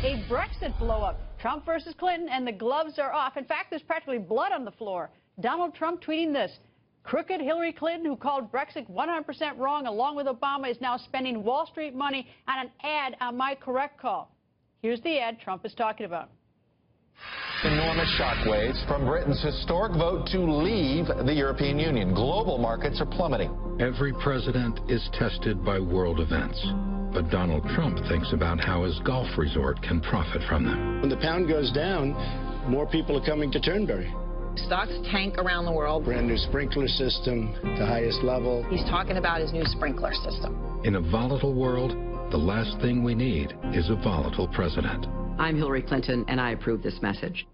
a Brexit blow-up. Trump versus Clinton, and the gloves are off. In fact, there's practically blood on the floor. Donald Trump tweeting this. Crooked Hillary Clinton, who called Brexit 100% wrong, along with Obama, is now spending Wall Street money on an ad on my correct call. Here's the ad Trump is talking about. Enormous shockwaves from Britain's historic vote to leave the European Union. Global markets are plummeting. Every president is tested by world events. But Donald Trump thinks about how his golf resort can profit from them. When the pound goes down, more people are coming to Turnberry. Stocks tank around the world. Brand new sprinkler system, the highest level. He's talking about his new sprinkler system. In a volatile world, the last thing we need is a volatile president. I'm Hillary Clinton, and I approve this message.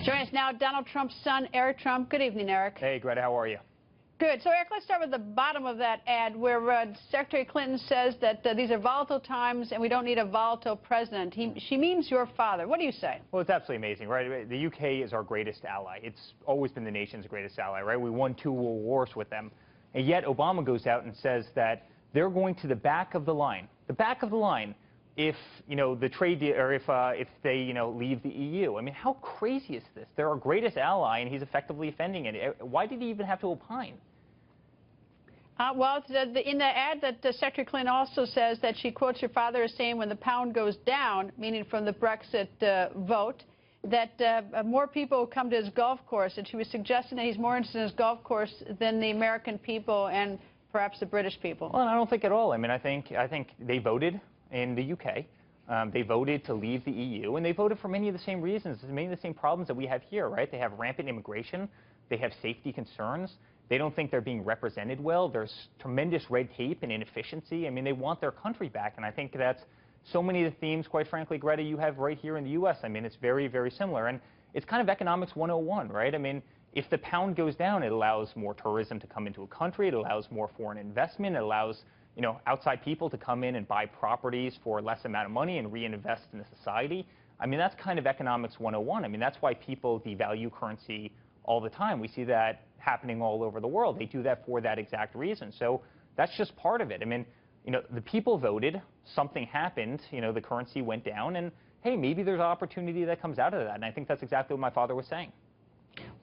Joining us now, Donald Trump's son, Eric Trump. Good evening, Eric. Hey, Greta, how are you? Good. So, Eric, let's start with the bottom of that ad where Secretary Clinton says that these are volatile times and we don't need a volatile president. She means your father. What do you say? Well, it's absolutely amazing, right? The UK is our greatest ally. It's always been the nation's greatest ally, right? We won 2 world wars with them. And yet Obama goes out and says that they're going to the back of the line. The back of the line. If, the trade deal, or if they, leave the EU. I mean, how crazy is this? They're our greatest ally, and he's effectively offending it. Why did he even have to opine? Well, in the ad that Secretary Clinton also says that she quotes your father as saying when the pound goes down, meaning from the Brexit vote, that more people will come to his golf course, and she was suggesting that he's more interested in his golf course than the American people and perhaps the British people. Well, I don't think at all. I mean, I think they voted in the UK. They voted to leave the EU, and they voted for many of the same reasons, many of the same problems that we have here, right? They have rampant immigration. They have safety concerns. They don't think they're being represented well. There's tremendous red tape and inefficiency. I mean, they want their country back, and I think that's so many of the themes, quite frankly, Greta, you have right here in the U.S. I mean, it's very, very similar, and it's kind of economics 101, right? I mean, if the pound goes down, it allows more tourism to come into a country. It allows more foreign investment. It allows outside people to come in and buy properties for less amount of money and reinvest in the society. I mean, that's kind of economics 101. I mean, that's why people devalue currency all the time. We see that happening all over the world. They do that for that exact reason. So that's just part of it. I mean, the people voted, something happened, the currency went down, and hey, maybe there's an opportunity that comes out of that. And I think that's exactly what my father was saying.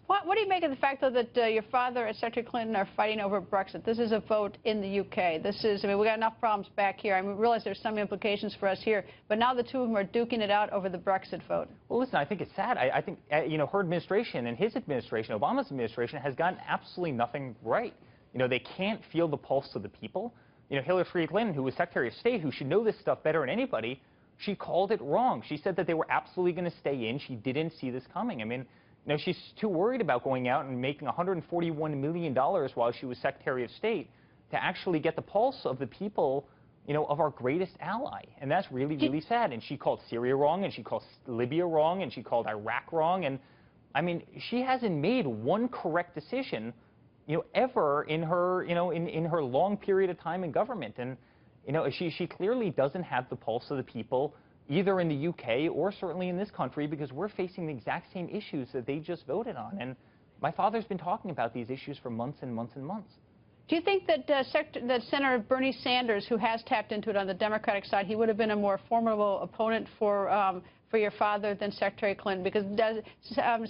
What do you make of the fact, though, that your father and Secretary Clinton are fighting over Brexit? This is a vote in the UK. I mean, we got enough problems back here. I mean, we realize there's some implications for us here, but now the two of them are duking it out over the Brexit vote. Well, listen, I think it's sad. I think, her administration and his administration, Obama's administration, has gotten absolutely nothing right. They can't feel the pulse of the people. Hillary Clinton, who was Secretary of State, who should know this stuff better than anybody, she called it wrong. She said that they were absolutely going to stay in. She didn't see this coming. I mean, she's too worried about going out and making $141 million while she was Secretary of State to actually get the pulse of the people, of our greatest ally. And that's really, really sad. And she called Syria wrong, and she called Libya wrong, and she called Iraq wrong. And, I mean, she hasn't made one correct decision, ever in her, in her long period of time in government. And, she clearly doesn't have the pulse of the people, either in the UK or certainly in this country, because we're facing the exact same issues that they just voted on. And my father's been talking about these issues for months and months and months. Do you think that Senator Bernie Sanders, who has tapped into it on the Democratic side, he would have been a more formidable opponent for your father than Secretary Clinton? Because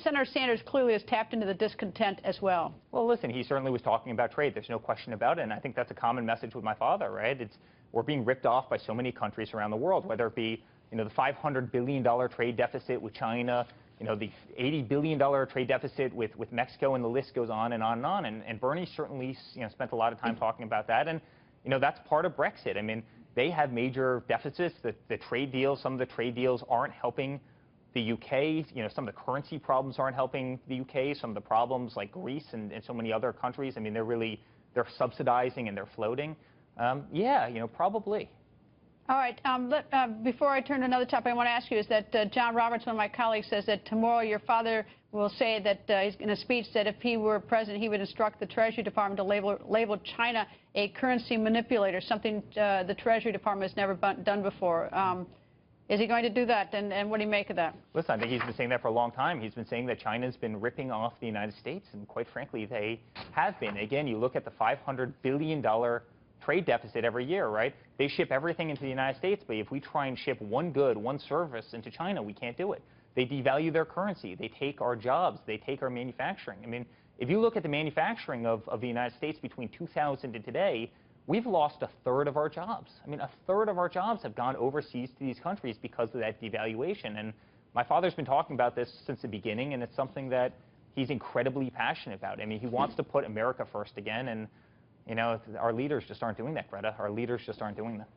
Senator Sanders clearly has tapped into the discontent as well. Well, listen, he certainly was talking about trade. There's no question about it. And I think that's a common message with my father, right? We're being ripped off by so many countries around the world, whether it be the $500 billion trade deficit with China, the $80 billion trade deficit with Mexico, and the list goes on and on and on. And Bernie certainly, spent a lot of time talking about that. And, that's part of Brexit. I mean, they have major deficits. The trade deals, some of the trade deals aren't helping the UK. Some of the currency problems aren't helping the UK. Some of the problems like Greece and so many other countries, I mean, they're subsidizing and they're floating. Yeah, probably. All right. Before I turn to another topic, I want to ask you is that John Roberts, one of my colleagues, says that tomorrow your father will say that he's in a speech that if he were president, he would instruct the Treasury Department to label China a currency manipulator, something the Treasury Department has never done before. Is he going to do that? And what do you make of that? Listen, I think he's been saying that for a long time. He's been saying that China's been ripping off the United States, and quite frankly, they have been. Again, you look at the $500 billion trade deficit every year, right? They ship everything into the United States, but if we try and ship one good, one service into China, we can't do it. They devalue their currency. They take our jobs. They take our manufacturing. I mean, if you look at the manufacturing of the United States between 2000 and today, we've lost a third of our jobs. I mean, a third of our jobs have gone overseas to these countries because of that devaluation. And my father's been talking about this since the beginning, and it's something that he's incredibly passionate about. I mean, he wants to put America first again, and, you know, our leaders just aren't doing that, Greta. Our leaders just aren't doing that.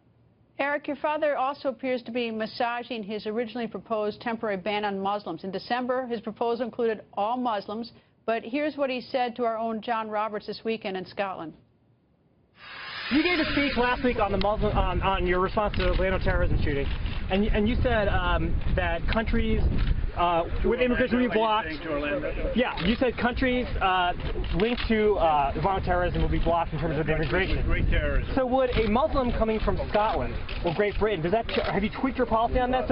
Eric, your father also appears to be massaging his originally proposed temporary ban on Muslims. In December, his proposal included all Muslims, but here's what he said to our own John Roberts this weekend in Scotland. You gave a speech last week on the Muslim on your response to the Orlando terrorism shooting, and you said that countries with immigration will be blocked. Yeah, you said countries linked to Islamic terrorism will be blocked in terms of immigration. So would a Muslim coming from Scotland or Great Britain, does that have you tweaked your policy on that?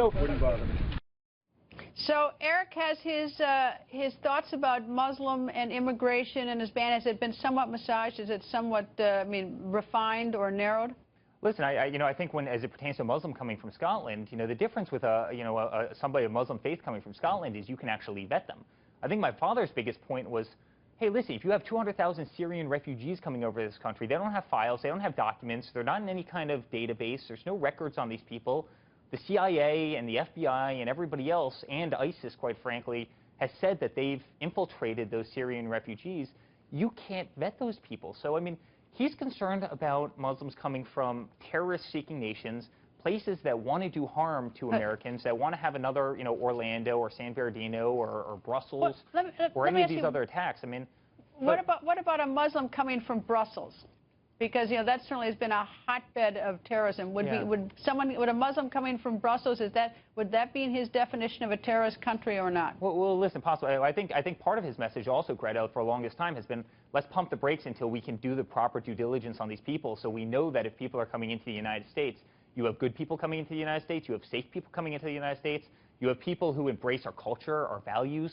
So Eric has his thoughts about Muslim and immigration and his ban. Has it been somewhat massaged? Is it somewhat, refined or narrowed? Listen, I think as it pertains to a Muslim coming from Scotland, the difference with somebody of Muslim faith coming from Scotland is you can actually vet them. I think my father's biggest point was, hey, listen, if you have 200,000 Syrian refugees coming over this country, they don't have files, they don't have documents, they're not in any kind of database, there's no records on these people. The CIA and the FBI and everybody else, and ISIS, quite frankly, has said that they've infiltrated those Syrian refugees. You can't vet those people. So, I mean, he's concerned about Muslims coming from terrorist-seeking nations, places that want to do harm to Americans, that want to have another, Orlando or San Bernardino or Brussels or any of these other attacks. I mean, what about a Muslim coming from Brussels? Because that certainly has been a hotbed of terrorism. Would a Muslim coming from Brussels, would that be in his definition of a terrorist country or not? Well, listen, possibly. I think part of his message also, Greta, for the longest time has been, let's pump the brakes until we can do the proper due diligence on these people, so we know that if people are coming into the United States, you have good people coming into the United States, you have safe people coming into the United States, you have people who embrace our culture, our values,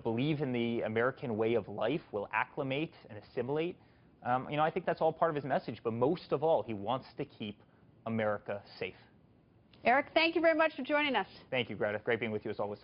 believe in the American way of life, will acclimate and assimilate. I think that's all part of his message, but most of all, he wants to keep America safe. Eric, thank you very much for joining us. Thank you, Greta. Great being with you as always.